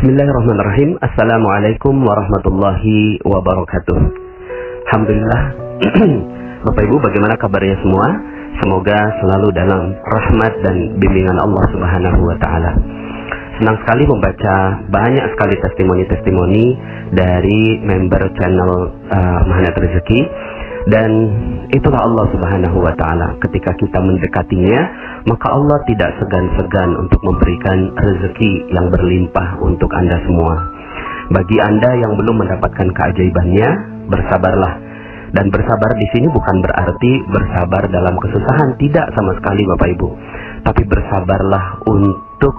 Bismillahirrahmanirrahim. Assalamualaikum warahmatullahi wabarakatuh. Alhamdulillah. Bapak Ibu, bagaimana kabarnya semua? Semoga selalu dalam rahmat dan bimbingan Allah Subhanahu wa taala. Senang sekali membaca banyak sekali testimoni-testimoni dari member channel Magnet Rezeki. Dan itulah Allah Subhanahu wa taala. Ketika kita mendekatinya, maka Allah tidak segan-segan untuk memberikan rezeki yang berlimpah untuk Anda semua. Bagi Anda yang belum mendapatkan keajaibannya, bersabarlah. Dan bersabar di sini bukan berarti bersabar dalam kesusahan, tidak sama sekali Bapak Ibu. Tapi bersabarlah untuk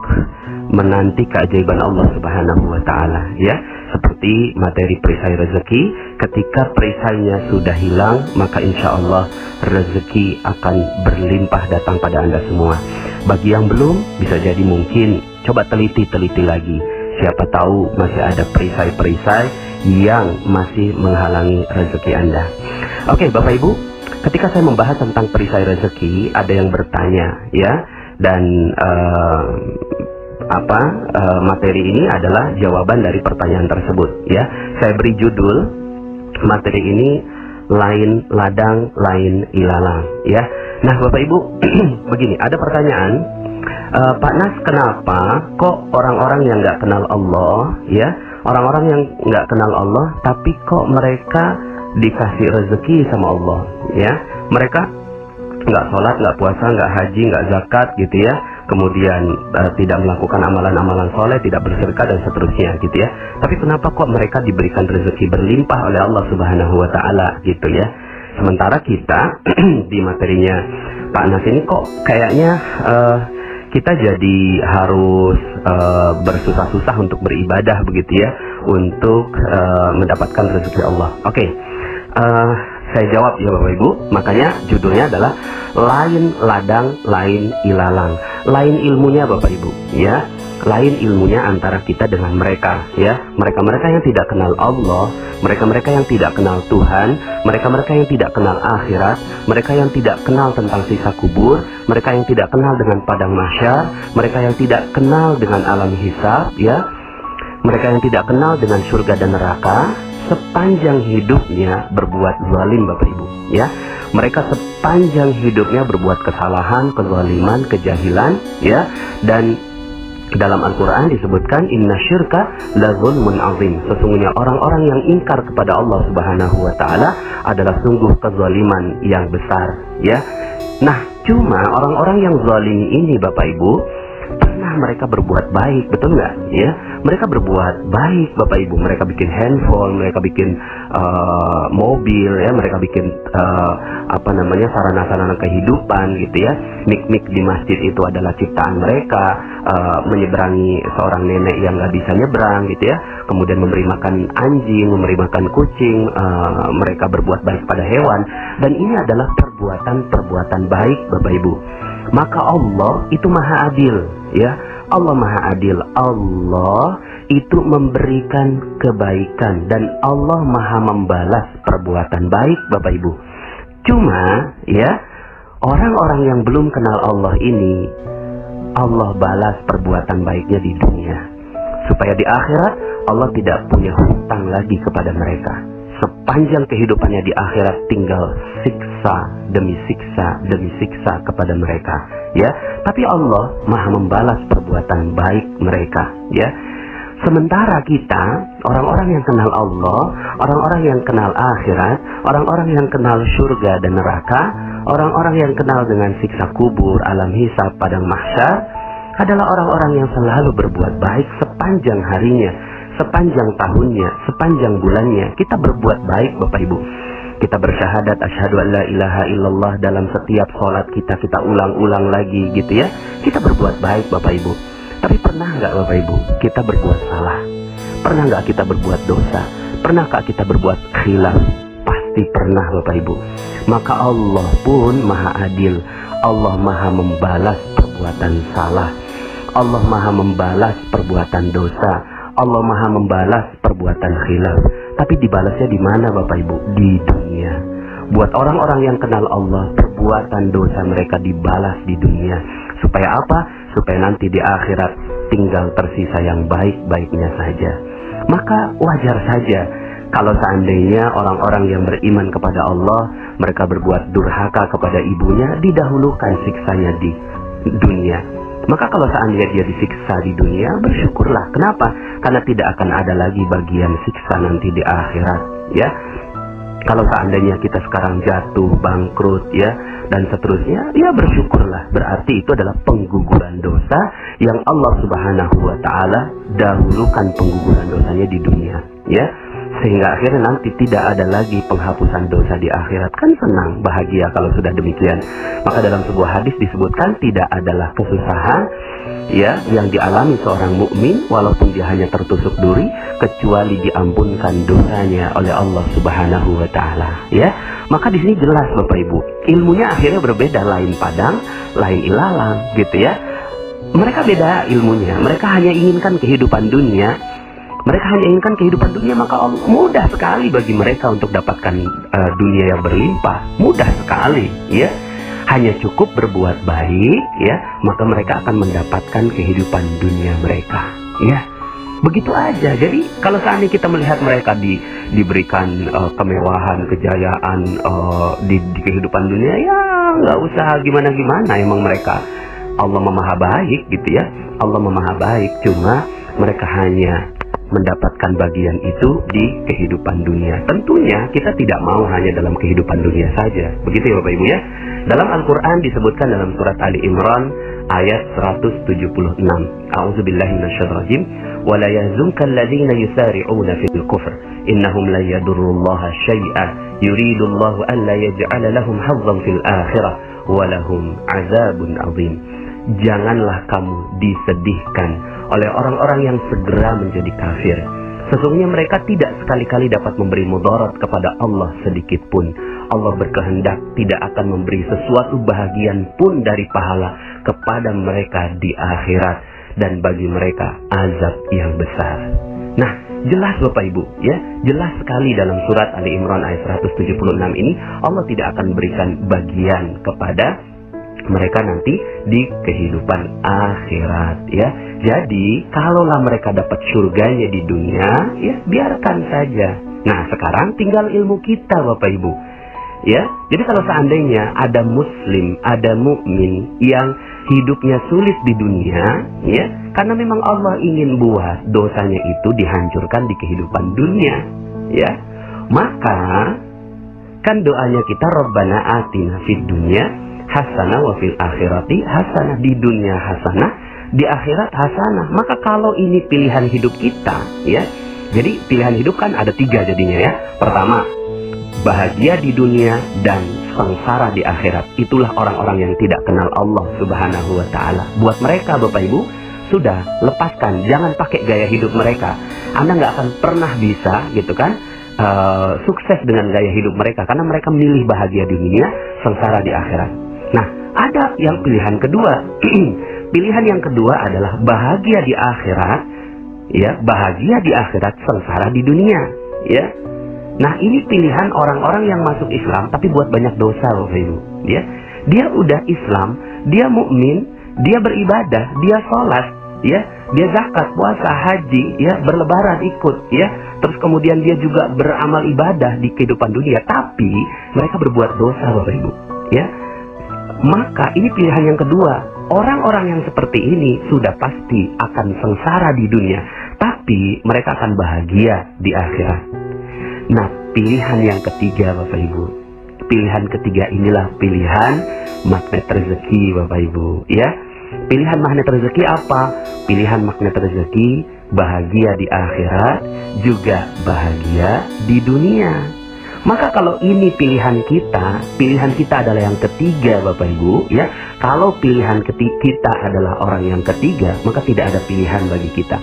menanti keajaiban Allah Subhanahu wa taala, ya. Seperti materi perisai rezeki, ketika perisainya sudah hilang, maka insya Allah rezeki akan berlimpah datang pada Anda semua. Bagi yang belum, bisa jadi mungkin coba teliti lagi. Siapa tahu masih ada perisai-perisai yang masih menghalangi rezeki Anda. Oke, Bapak Ibu, ketika saya membahas tentang perisai rezeki, ada yang bertanya, ya, dan materi ini adalah jawaban dari pertanyaan tersebut, ya. Saya beri judul materi ini, lain ladang lain ilalang, ya. Nah Bapak Ibu, begini, ada pertanyaan, Pak Nas, kenapa kok orang-orang yang nggak kenal Allah, ya, orang-orang yang nggak kenal Allah tapi kok mereka dikasih rezeki sama Allah, ya. Mereka nggak sholat, nggak puasa, nggak haji, nggak zakat gitu, ya. Kemudian tidak melakukan amalan-amalan soleh, tidak bersedekah dan seterusnya gitu, ya. Tapi kenapa kok mereka diberikan rezeki berlimpah oleh Allah Subhanahu wa taala gitu, ya. Sementara kita di materinya Pak Nas ini kok kayaknya kita jadi harus bersusah-susah untuk beribadah begitu, ya, untuk mendapatkan rezeki Allah. Oke. Saya jawab ya Bapak Ibu. Makanya judulnya adalah lain ladang lain ilalang. Lain ilmunya Bapak Ibu, ya. Lain ilmunya antara kita dengan mereka, ya. Mereka-mereka yang tidak kenal Allah, mereka-mereka yang tidak kenal Tuhan, mereka-mereka yang tidak kenal akhirat, mereka yang tidak kenal tentang sisa kubur, mereka yang tidak kenal dengan padang mahsyar, mereka yang tidak kenal dengan alam hisab, ya. Mereka yang tidak kenal dengan surga dan neraka, sepanjang hidupnya berbuat zalim Bapak Ibu, ya. Mereka sepanjang hidupnya berbuat kesalahan, kezaliman, kejahilan, ya. Dan dalam Al-Quran disebutkan inna syirka la zulmun azim. Sesungguhnya orang-orang yang ingkar kepada Allah Subhanahu wa taala adalah sungguh kezaliman yang besar, ya. Nah, cuma orang-orang yang zalim ini Bapak Ibu, pernah mereka berbuat baik, betul nggak? Ya, mereka berbuat baik Bapak Ibu. Mereka bikin handphone, mereka bikin mobil, ya, mereka bikin sarana-sarana kehidupan gitu, ya. Mik-mik di masjid itu adalah ciptaan mereka. Menyeberangi seorang nenek yang nggak bisa nyebrang gitu, ya. Kemudian memberi makan anjing, memberi makan kucing. Mereka berbuat baik pada hewan. Dan ini adalah perbuatan baik Bapak Ibu. Maka Allah itu maha adil, ya. Allah maha adil. Allah itu memberikan kebaikan dan Allah maha membalas perbuatan baik Bapak Ibu. Cuma, ya, orang-orang yang belum kenal Allah ini, Allah balas perbuatan baiknya di dunia, supaya di akhirat Allah tidak punya hutang lagi kepada mereka. Sepanjang kehidupannya di akhirat tinggal siksa demi siksa demi siksa kepada mereka, ya. Tapi Allah maha membalas perbuatan baik mereka, ya. Sementara kita, orang-orang yang kenal Allah, orang-orang yang kenal akhirat, orang-orang yang kenal surga dan neraka, orang-orang yang kenal dengan siksa kubur, alam hisab, padang mahsyar, adalah orang-orang yang selalu berbuat baik sepanjang harinya, sepanjang tahunnya, sepanjang bulannya. Kita berbuat baik Bapak Ibu. Kita bersyahadat asyhadu an la ilaha illallah dalam setiap sholat kita ulang-ulang lagi gitu, ya. Kita berbuat baik Bapak Ibu. Tapi pernah nggak Bapak Ibu kita berbuat salah? Pernah nggak kita berbuat dosa? Pernahkah kita berbuat khilaf? Pasti pernah Bapak Ibu. Maka Allah pun maha adil. Allah maha membalas perbuatan salah. Allah maha membalas perbuatan dosa. Allah maha membalas perbuatan khilaf. Tapi dibalasnya di mana Bapak Ibu? Di dunia. Buat orang-orang yang kenal Allah, perbuatan dosa mereka dibalas di dunia. Supaya apa? Supaya nanti di akhirat tinggal tersisa yang baik-baiknya saja. Maka wajar saja kalau seandainya orang-orang yang beriman kepada Allah, mereka berbuat durhaka kepada ibunya, didahulukan siksanya di dunia. Maka kalau seandainya dia disiksa di dunia, bersyukurlah. Kenapa? Karena tidak akan ada lagi bagian siksa nanti di akhirat, ya. Kalau seandainya kita sekarang jatuh, bangkrut, ya, dan seterusnya, ya bersyukurlah. Berarti itu adalah pengguguran dosa yang Allah Subhanahu wa Ta'ala dahulukan pengguguran dosanya di dunia, ya. Sehingga akhirnya nanti tidak ada lagi penghapusan dosa di akhirat. Kan senang, bahagia kalau sudah demikian. Maka dalam sebuah hadis disebutkan tidak adalah kesusahan, ya, yang dialami seorang mukmin walaupun dia hanya tertusuk duri, kecuali diampunkan dosanya oleh Allah Subhanahu wa Ta'ala, ya. Maka di sini jelas Bapak Ibu, ilmunya akhirnya berbeda, lain padang, lain ilalang, gitu ya. Mereka beda ilmunya, mereka hanya inginkan kehidupan dunia. Mereka hanya inginkan kehidupan dunia, maka Allah, mudah sekali bagi mereka untuk dapatkan dunia yang berlimpah. Mudah sekali, ya. Hanya cukup berbuat baik, ya, maka mereka akan mendapatkan kehidupan dunia mereka, ya. Begitu aja. Jadi kalau seandainya kita melihat mereka diberikan kemewahan, kejayaan di kehidupan dunia, ya nggak usah gimana-gimana. Emang mereka, Allah Maha Baik, gitu ya. Allah Maha Baik, cuma mereka hanya mendapatkan bagian itu di kehidupan dunia. Tentunya kita tidak mau hanya dalam kehidupan dunia saja. Begitu ya Bapak Ibu, ya. Dalam Al-Quran disebutkan dalam surat Ali Imran ayat 176. A'udzubillahi minasyaitonirrajim. Wa la yahzunka alladhina yusari'una fil kufr innahum la yadurrullaha syai'an yuridullahu an la yaj'ala lahum hazzan fil akhirah wa lahum 'adzabun 'adzim. Janganlah kamu disedihkan oleh orang-orang yang segera menjadi kafir. Sesungguhnya mereka tidak sekali-kali dapat memberi mudarat kepada Allah sedikit pun. Allah berkehendak tidak akan memberi sesuatu bahagian pun dari pahala kepada mereka di akhirat, dan bagi mereka azab yang besar. Nah, jelas Bapak Ibu, ya, jelas sekali dalam surat Ali Imran ayat 176 ini, Allah tidak akan berikan bagian kepada mereka nanti di kehidupan akhirat, ya. Jadi kalaulah mereka dapat surganya di dunia, ya biarkan saja. Nah, sekarang tinggal ilmu kita Bapak Ibu, ya. Jadi kalau seandainya ada muslim, ada mukmin yang hidupnya sulit di dunia, ya, karena memang Allah ingin buat dosanya itu dihancurkan di kehidupan dunia, ya, maka kan doanya kita Rabbana atina fid dunya hasanah wa fil akhirati hasanah. Di dunia hasanah, di akhirat hasanah. Maka kalau ini pilihan hidup kita, ya, jadi pilihan hidup kan ada 3 jadinya, ya. Pertama, bahagia di dunia dan sengsara di akhirat. Itulah orang-orang yang tidak kenal Allah Subhanahu wa Ta'ala. Buat mereka Bapak Ibu, sudah lepaskan, jangan pakai gaya hidup mereka. Anda nggak akan pernah bisa, gitu kan, sukses dengan gaya hidup mereka, karena mereka memilih bahagia di dunia, sengsara di akhirat. Nah, ada yang pilihan kedua. Pilihan yang kedua adalah bahagia di akhirat, ya, bahagia di akhirat, sengsara di dunia, ya. Nah, ini pilihan orang-orang yang masuk Islam tapi buat banyak dosa, Bapak Ibu, ya. Dia udah Islam, dia mukmin, dia beribadah, dia sholat, ya, dia zakat, puasa, haji, ya, berlebaran ikut, ya. Terus kemudian dia juga beramal ibadah di kehidupan dunia, tapi mereka berbuat dosa, Bapak Ibu, ya. Maka ini pilihan yang kedua. Orang-orang yang seperti ini sudah pasti akan sengsara di dunia, tapi mereka akan bahagia di akhirat. Nah, pilihan yang ketiga Bapak Ibu, pilihan ketiga inilah pilihan magnet rezeki Bapak Ibu, ya. Pilihan magnet rezeki apa? Pilihan magnet rezeki bahagia di akhirat, juga bahagia di dunia. Maka kalau ini pilihan kita adalah yang ketiga Bapak Ibu, ya. Kalau pilihan kita adalah orang yang ketiga, maka tidak ada pilihan bagi kita,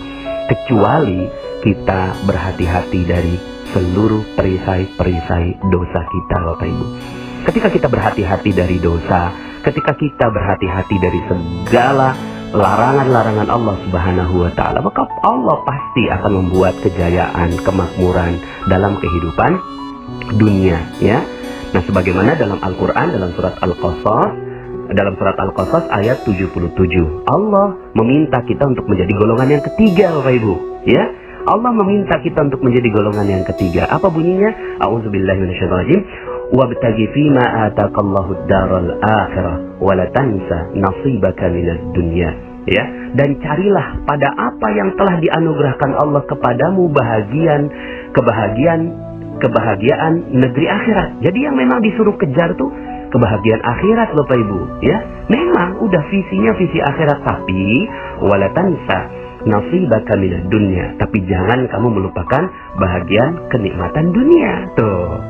kecuali kita berhati-hati dari seluruh perisai-perisai dosa kita Bapak Ibu. Ketika kita berhati-hati dari dosa, ketika kita berhati-hati dari segala larangan-larangan Allah Subhanahu wa Ta'ala, maka Allah pasti akan membuat kejayaan, kemakmuran dalam kehidupan dunia, ya. Nah, sebagaimana dalam Al-Quran, dalam surat Al-Qasas dalam surat Al-Qasas ayat 77. Allah meminta kita untuk menjadi golongan yang ketiga, Bapak Ibu, ya. Allah meminta kita untuk menjadi golongan yang ketiga. Apa bunyinya? A'udzubillahi minasyaitonirrajim. Wabtaghi fima ataqallahu ad-daral akhirah wa la tansa nasibaka minad dunya. Ya, dan carilah pada apa yang telah dianugerahkan Allah kepadamu kebahagiaan negeri akhirat. Jadi yang memang disuruh kejar tuh kebahagiaan akhirat, Bapak Ibu, ya. Memang udah visinya visi akhirat, tapi wala tansa nasibaka minad dunya, tapi jangan kamu melupakan bahagian kenikmatan dunia. Tuh,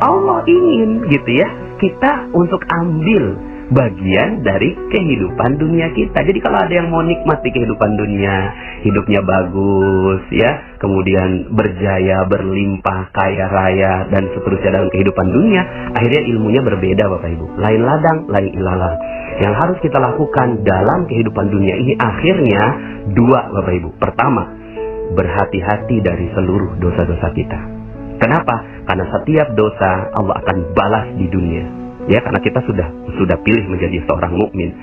Allah ingin gitu ya, kita untuk ambil bagian dari kehidupan dunia kita. Jadi kalau ada yang mau nikmati kehidupan dunia, hidupnya bagus ya, kemudian berjaya, berlimpah, kaya raya, dan seterusnya dalam kehidupan dunia, akhirnya ilmunya berbeda, Bapak Ibu. Lain ladang, lain ilalang. Yang harus kita lakukan dalam kehidupan dunia ini akhirnya dua, Bapak Ibu. Pertama, berhati-hati dari seluruh dosa-dosa kita. Kenapa? Karena setiap dosa Allah akan balas di dunia. Ya, karena kita sudah pilih menjadi seorang mukmin.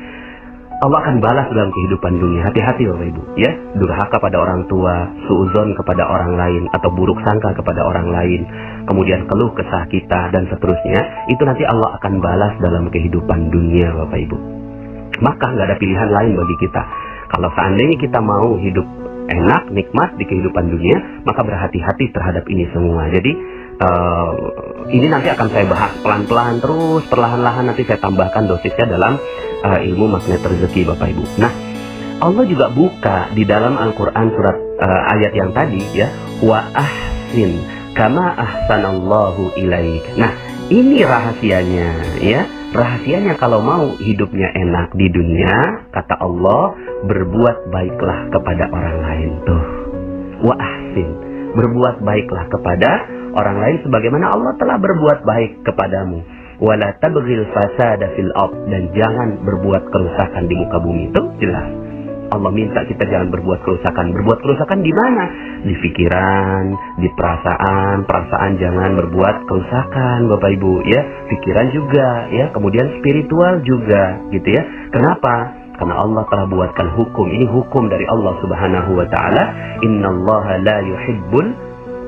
Allah akan balas dalam kehidupan dunia. Hati-hati, Bapak Ibu, ya. Durhaka pada orang tua, suudzon kepada orang lain, atau buruk sangka kepada orang lain, kemudian keluh kesah kita dan seterusnya, itu nanti Allah akan balas dalam kehidupan dunia, Bapak Ibu. Maka nggak ada pilihan lain bagi kita. Kalau seandainya kita mau hidup enak, nikmat di kehidupan dunia, maka berhati-hati terhadap ini semua. Jadi ini nanti akan saya bahas pelan-pelan, terus perlahan-lahan nanti saya tambahkan dosisnya dalam ilmu magnet rezeki, Bapak Ibu. Nah, Allah juga buka di dalam Al-Quran surat ayat yang tadi, ya, wa ahsin kama ahsanallahu ilaik. Nah, ini rahasianya, ya. Rahasianya kalau mau hidupnya enak di dunia, kata Allah, berbuat baiklah kepada orang lain. Tuh, wa ahsin, berbuat baiklah kepada orang lain sebagaimana Allah telah berbuat baik kepadamu. Wala tabghil fasada fil ard, dan jangan berbuat kerusakan di muka bumi. Itu jelas. Allah minta kita jangan berbuat kerusakan. Berbuat kerusakan di mana? Di pikiran, di perasaan. Perasaan jangan berbuat kerusakan, Bapak Ibu, ya. Pikiran juga, ya. Kemudian spiritual juga, gitu ya. Kenapa? Karena Allah telah buatkan hukum. Ini hukum dari Allah Subhanahu wa taala. Innallaha la yuhibbul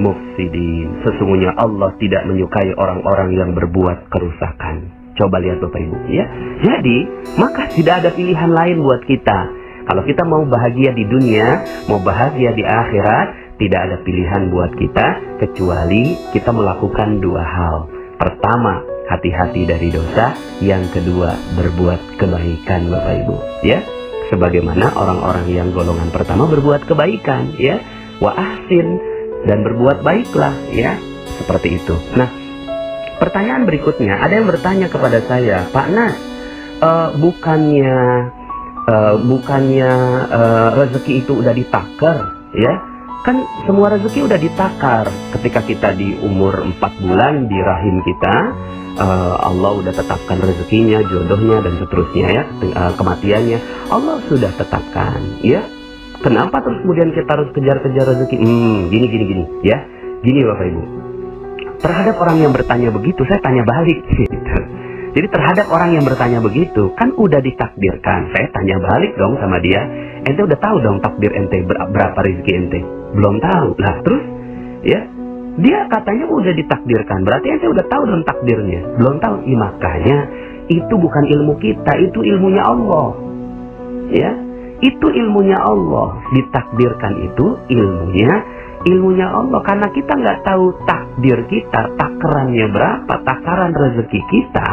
mufsidin. Sesungguhnya Allah tidak menyukai orang-orang yang berbuat kerusakan. Coba lihat, Bapak Ibu, ya. Jadi, maka tidak ada pilihan lain buat kita. Kalau kita mau bahagia di dunia, mau bahagia di akhirat, tidak ada pilihan buat kita kecuali kita melakukan dua hal. Pertama, hati-hati dari dosa. Yang kedua, berbuat kebaikan, Bapak Ibu, ya. Sebagaimana orang-orang yang golongan pertama berbuat kebaikan, ya. Wa ahsin, dan berbuat baiklah, ya. Seperti itu. Nah, pertanyaan berikutnya, ada yang bertanya kepada saya, Pak Nas, bukannya rezeki itu udah ditakar, ya? Kan semua rezeki udah ditakar ketika kita di umur 4 bulan di rahim kita. Allah udah tetapkan rezekinya, jodohnya, dan seterusnya, ya. Kematiannya Allah sudah tetapkan, ya. Kenapa terus kemudian kita harus kejar-kejar rezeki? Gini, ya. Gini, Bapak Ibu. Terhadap orang yang bertanya begitu, saya tanya balik, gitu. Jadi terhadap orang yang bertanya begitu, kan udah ditakdirkan. Saya tanya balik dong sama dia, ente udah tahu dong takdir ente berapa rezeki ente? Belum tahu. Lah terus, ya, dia katanya udah ditakdirkan, berarti ente udah tahu dong takdirnya? Belum tahu. Makanya itu bukan ilmu kita, itu ilmunya Allah, ya. Itu ilmunya Allah. Ditakdirkan itu ilmunya Allah. Karena kita nggak tahu takdir kita, takarannya berapa, takaran rezeki kita,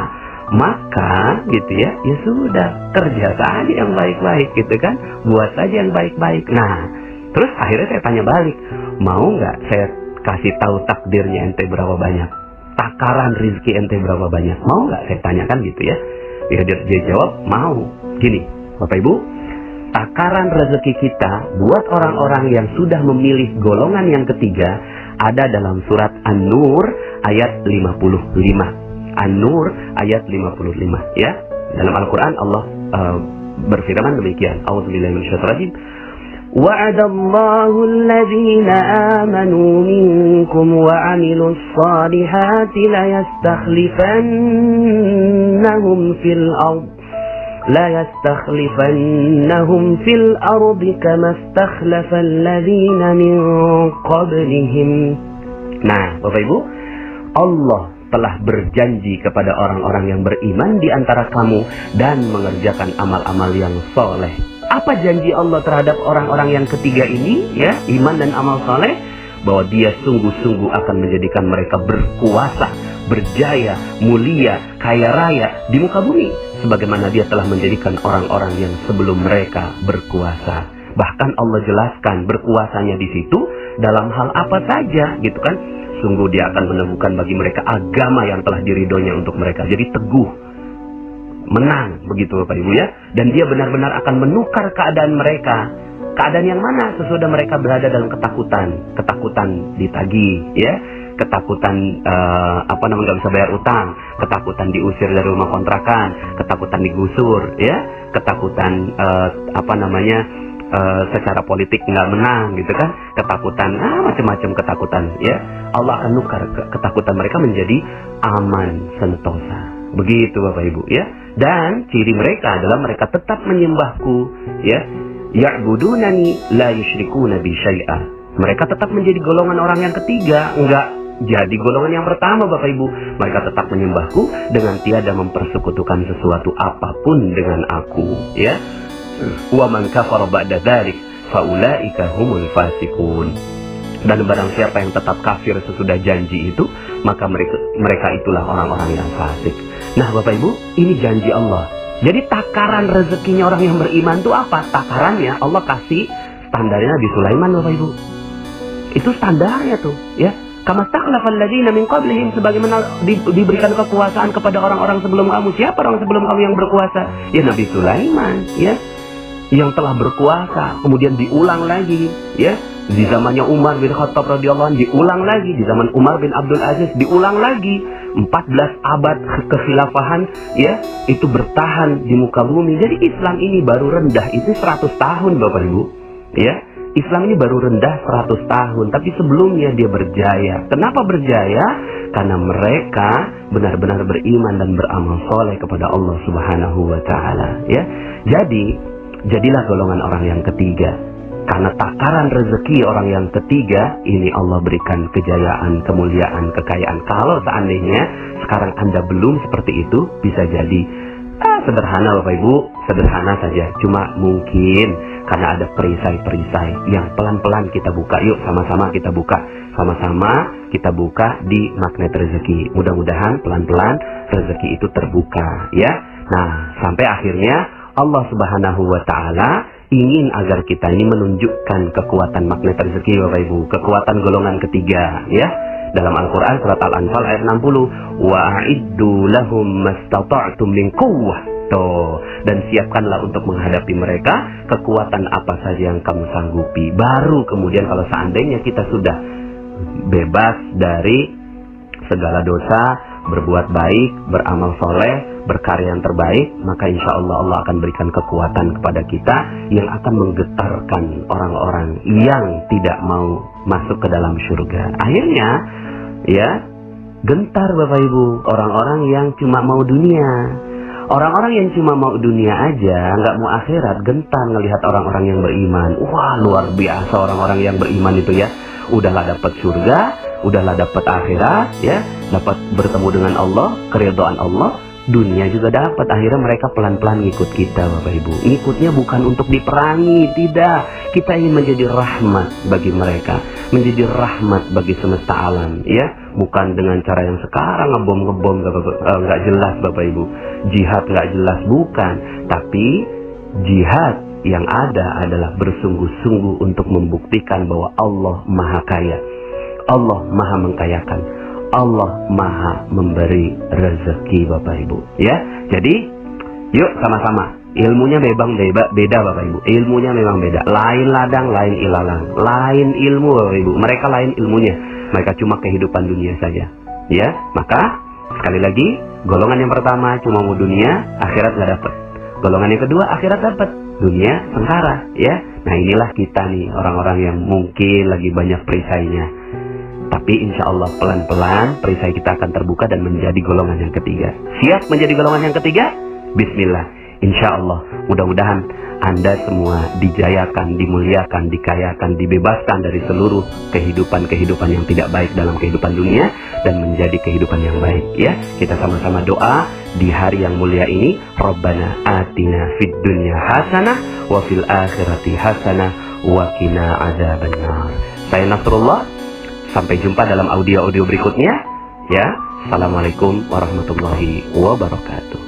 maka gitu ya, ya sudah, kerja saja yang baik-baik, gitu kan, buat saja yang baik-baik. Nah, terus akhirnya saya tanya balik, mau nggak saya kasih tahu takdirnya ente berapa banyak, takaran rezeki ente berapa banyak, mau nggak saya tanyakan, gitu ya. Ya dia jawab mau. Gini, Bapak Ibu, takaran rezeki kita buat orang-orang yang sudah memilih golongan yang ketiga ada dalam surat An-Nur ayat 55. An-Nur ayat 55, ya. Dalam Al-Quran Allah berfirman demikian. A'udzubillahi minasyaitonir rajim. Wa'adallahu alladhina amanu minkum wa 'amilus salihati la yastakhlifannahum fil ardh la yastakhlifannahum fil ardi kama istakhlafal ladzina min qablihim. Nah, Bapak Ibu, Allah telah berjanji kepada orang-orang yang beriman di antara kamu dan mengerjakan amal-amal yang soleh. Apa janji Allah terhadap orang-orang yang ketiga ini, ya, iman dan amal soleh? Bahwa Dia sungguh-sungguh akan menjadikan mereka berkuasa, berjaya, mulia, kaya raya di muka bumi, sebagaimana Dia telah menjadikan orang-orang yang sebelum mereka berkuasa. Bahkan Allah jelaskan berkuasanya di situ dalam hal apa saja, gitu kan? Sungguh Dia akan menemukan bagi mereka agama yang telah diridhonya untuk mereka. Jadi teguh, menang, begitu Bapak Ibu ya. Dan Dia benar-benar akan menukar keadaan mereka. Keadaan yang mana? Sesudah mereka berada dalam ketakutan. Ketakutan ditagih, ya. Ketakutan nggak bisa bayar utang. Ketakutan diusir dari rumah kontrakan. Ketakutan digusur, ya. Ketakutan secara politik nggak menang, gitu kan? Ketakutan, macam-macam ketakutan, ya. Allah akan nukar ketakutan mereka menjadi aman sentosa. Begitu Bapak Ibu, ya. Dan ciri mereka adalah mereka tetap menyembahku, ya. Ya'budunani la yusyrikuna bi syai'a. Mereka tetap menjadi golongan orang yang ketiga, enggak jadi golongan yang pertama Bapak Ibu. Mereka tetap menyembahku dengan tiada mempersekutukan sesuatu apapun dengan aku, ya. Wa man kafara ba'da dzalik fa ulaika humul fasiqun. Dan barang siapa yang tetap kafir sesudah janji itu, maka mereka itulah orang-orang yang fasik. Nah Bapak Ibu, ini janji Allah. Jadi takaran rezekinya orang yang beriman itu apa? Takarannya Allah kasih standarnya Nabi Sulaiman Bapak Ibu. Itu standarnya tuh, ya. Kama takhlafal ladzina min qablihim, sebagaimana diberikan kekuasaan kepada orang-orang sebelum kamu. Siapa orang sebelum kamu yang berkuasa? Ya Nabi Sulaiman, ya. Yang telah berkuasa, kemudian diulang lagi, ya. Di zamannya Umar bin Khattab radhiyallahu anhu diulang lagi, di zaman Umar bin Abdul Aziz diulang lagi. 14 abad kekhilafahan, ya, itu bertahan di muka bumi. Jadi Islam ini baru rendah itu 100 tahun Bapak Ibu, ya. Islam ini baru rendah 100 tahun, tapi sebelumnya dia berjaya. Kenapa berjaya? Karena mereka benar-benar beriman dan beramal soleh kepada Allah Subhanahu wa taala, ya. Jadi jadilah golongan orang yang ketiga. Karena takaran rezeki orang yang ketiga ini Allah berikan kejayaan, kemuliaan, kekayaan. Kalau seandainya sekarang Anda belum seperti itu, bisa jadi sederhana Bapak Ibu, sederhana saja. Cuma mungkin karena ada perisai-perisai yang pelan-pelan kita buka. Yuk sama-sama kita buka. Sama-sama kita buka di magnet rezeki. Mudah-mudahan pelan-pelan rezeki itu terbuka, ya. Nah, sampai akhirnya Allah Subhanahu wa taala ingin agar kita ini menunjukkan kekuatan magnet rezeki Bapak Ibu, kekuatan golongan ketiga, ya. Dalam Al-Qur'an surat Al-Anfal ayat 60, wa'iddu lahum mastata'tum min quwwah. Dan siapkanlah untuk menghadapi mereka kekuatan apa saja yang kamu sanggupi. Baru kemudian kalau seandainya kita sudah bebas dari segala dosa, berbuat baik, beramal soleh, berkarya yang terbaik, maka insya Allah Allah akan berikan kekuatan kepada kita yang akan menggetarkan orang-orang yang tidak mau masuk ke dalam surga. Akhirnya, ya, gentar Bapak Ibu, orang-orang yang cuma mau dunia. Orang-orang yang cuma mau dunia aja, nggak mau akhirat, gentar ngelihat orang-orang yang beriman. Wah, luar biasa orang-orang yang beriman itu, ya. Udahlah dapat surga, udahlah dapat akhirat, ya, dapat bertemu dengan Allah, keridhaan Allah, dunia juga dapat. Akhirnya mereka pelan-pelan ngikut kita Bapak Ibu. Ngikutnya bukan untuk diperangi, tidak. Kita ingin menjadi rahmat bagi mereka, menjadi rahmat bagi semesta alam, ya. Bukan dengan cara yang sekarang ngebom nggak jelas Bapak Ibu. Jihad nggak jelas, bukan. Tapi jihad yang ada adalah bersungguh-sungguh untuk membuktikan bahwa Allah Maha Kaya, Allah Maha Mengkayakan, Allah Maha memberi rezeki Bapak Ibu, ya. Jadi yuk sama-sama. Ilmunya memang beda Bapak Ibu. Ilmunya memang beda. Lain ladang, lain ilalang. Lain ilmu Bapak Ibu. Mereka lain ilmunya. Mereka cuma kehidupan dunia saja, ya. Maka sekali lagi, golongan yang pertama cuma mau dunia, akhirat nggak dapat. Golongan yang kedua akhirat dapat, dunia sengsara, ya. Nah inilah kita nih, orang-orang yang mungkin lagi banyak perisainya. Tapi insya Allah pelan-pelan perisai kita akan terbuka dan menjadi golongan yang ketiga. Siap menjadi golongan yang ketiga? Bismillah. Insya Allah, mudah-mudahan Anda semua dijayakan, dimuliakan, dikayakan, dibebaskan dari seluruh kehidupan-kehidupan yang tidak baik dalam kehidupan dunia dan menjadi kehidupan yang baik, ya. Kita sama-sama doa di hari yang mulia ini. Rabbana atina fid dunya hasanah wa fil akhirati hasanah wa qina adzabannar. Saya Nasrullah. Sampai jumpa dalam audio-audio berikutnya, ya. Assalamualaikum warahmatullahi wabarakatuh.